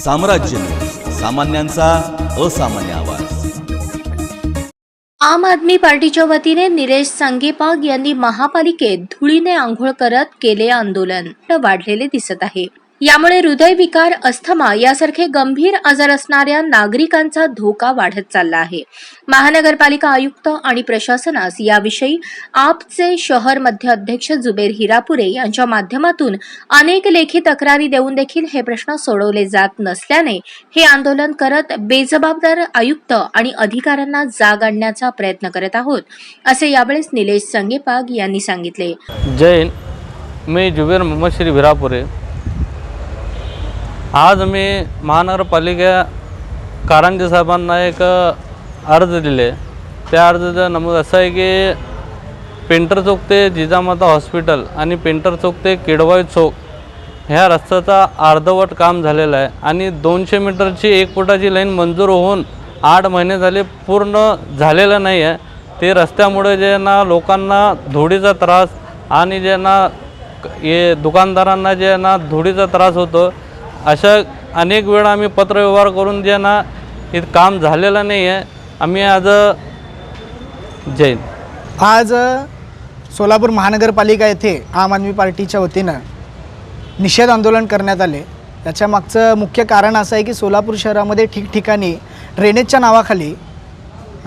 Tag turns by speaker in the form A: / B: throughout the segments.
A: साम्राज्य न्यूज, सामान्यांचा असामान्य आवाज।
B: आम आदमी पार्टीच्या वतीने निलेश संगेपाग यांनी महापालिकेत धुळीने आंघोळ करत केले आंदोलन वाढलेले दिसत आहे। यामुळे हृदयविकार, अस्थमा यासारखे गंभीर आजार असणाऱ्या नागरिकांचा धोका वाढत चालला आहे। महानगरपालिका आयुक्त आणि प्रशासनास याविषयी आपचे शहर मध्य अध्यक्ष जुबेर हिरापुरे यांच्या माध्यमातून अनेक लेखी तक्रारी देऊन देखील हे प्रश्न सोडवले जात नसल्याने हे आंदोलन करत बेजबाबदार आयुक्त आणि अधिकाऱ्यांना जाग आणण्याचा प्रयत्न करत आहोत, असे यावेळेस निलेश संगेपाग यांनी सांगितले।
C: जय हिंद, मी जुबेर मोहम्मद शरीफ हिरापुरे। आज मी महानगरपालिका कारंजे साहेबांना एक अर्ज दिले। त्या अर्जाचा नमूद असा आहे की पेंटर चौक ते जिजामाता हॉस्पिटल आणि पेंटर चौक ते किडवाई चौक ह्या रस्त्याचा अर्धवट काम झालेलं आहे आणि 200 मीटरची 1 फुटाची लाईन मंजूर होऊन 8 महिने झाले पूर्ण झालेलं नाही आहे। ते रस्त्यामुळे जे ना लोकांना धुळीचा त्रास आणि जे ना हे दुकानदारांना जे ना धुळीचा त्रास होतो। अशा अनेक वेळा आम्ही पत्रव्यवहार करून जे ना हे काम झालेलं नाही आहे। आम्ही
D: आज सोलापूर महानगरपालिका येथे आम आदमी पार्टीच्या वतीनं निषेध आंदोलन करण्यात आले। याच्या मागचं मुख्य कारण असं आहे की सोलापूर शहरामध्ये ठिकठिकाणी ड्रेनेजच्या नावाखाली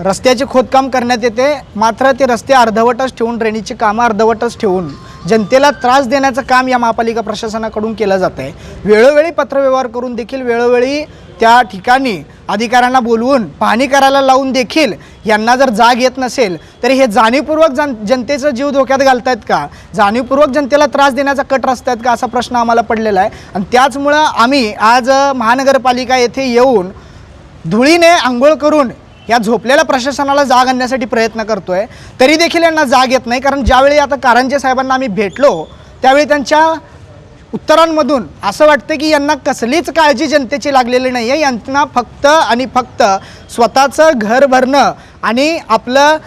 D: रस्त्याचे खोदकाम करण्यात येते, मात्र ते रस्ते अर्धवटच ठेवून, ड्रेनेजची कामं अर्धवटच ठेवून जनतेला त्रास देण्याचं काम या महापालिका प्रशासनाकडून केलं जात आहे। वेळोवेळी पत्रव्यवहार करून देखील, वेळोवेळी त्या ठिकाणी अधिकाऱ्यांना बोलवून पाहणी करायला लावून देखील यांना जर जाग येत नसेल तर हे जाणीवपूर्वक जनतेचा जीव धोक्यात घालतायत का, जाणीवपूर्वक जनतेला त्रास देण्याचा कट रस्ता आहेत का, असा प्रश्न आम्हाला पडलेला आहे। आणि त्याचमुळं आम्ही आज महानगरपालिका येथे येऊन धुळीने आंघोळ करून या झोपलेल्या प्रशासनाला जाग आणण्यासाठी प्रयत्न करतोय, तरी देखील यांना जाग येत नाही। कारण ज्यावेळी आता कारंजे साहेबांना आम्ही भेटलो त्यावेळी त्यांच्या उत्तरांमधून असं वाटतं की यांना कसलीच काळजी जनतेची लागलेली नाही आहे। यांना फक्त आणि फक्त स्वतःचं घर भरणं आणि आपलं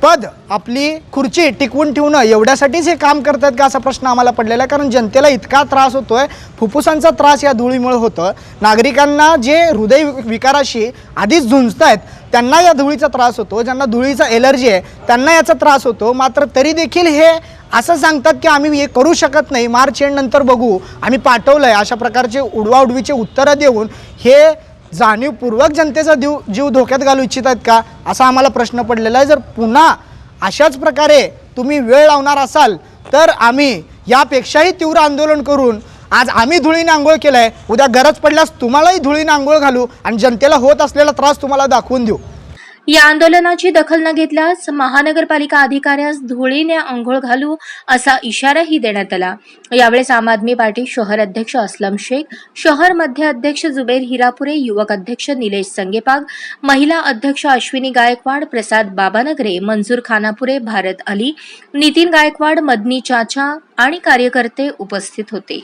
D: पद, आपली खुर्ची टिकवून ठेवणं एवढ्यासाठीच हे काम करतात का, असा प्रश्न आम्हाला पडलेला आहे। कारण जनतेला इतका त्रास होतोय, फुफ्फुसांचा त्रास या धुळीमुळे होतं। नागरिकांना जे हृदय विकाराशी आधीच झुंजत आहेत त्यांना या धुळीचा त्रास होतो, ज्यांना धुळीचा एलर्जी आहे त्यांना याचा त्रास होतो। मात्र तरी देखील हे असं सांगतात की आम्ही हे करू शकत नाही, मार्च एंड नंतर बघू, आम्ही पाठवलंय, अशा प्रकारचे उडवाउडवीचे उत्तरं देऊन हे जाणीवपूर्वक जनतेचा जीव धोक्यात घालू इच्छित आहेत का, असा आम्हाला प्रश्न पडलेला आहे। जर पुन्हा अशाच प्रकारे तुम्ही वेळ लावणार असाल तर आम्ही यापेक्षाही तीव्र आंदोलन करून, आज आम्ही धुळीने आंघोळ केलं आहे, उद्या गरज पडल्यास तुम्हालाही धुळीने आंघोळ घालू आणि जनतेला होत असलेला त्रास तुम्हाला दाखवून देऊ।
B: या आंदोलनाची दखल न घेतल्यास महानगरपालिका अधिकाऱ्यास धुळीने आंघोळ घालू असा इशाराही देण्यात आला। यावेळेस आम आदमी पार्टी शहर अध्यक्ष असलम शेख, शहर मध्य अध्यक्ष जुबेर हिरापुरे, युवक अध्यक्ष निलेश संगेपाग, महिला अध्यक्ष अश्विनी गायकवाड, प्रसाद बाबानगरे, मंजूर खानापुरे, भारत अली, नितीन गायकवाड, मदनी चाचा आणि कार्यकर्ते उपस्थित होते।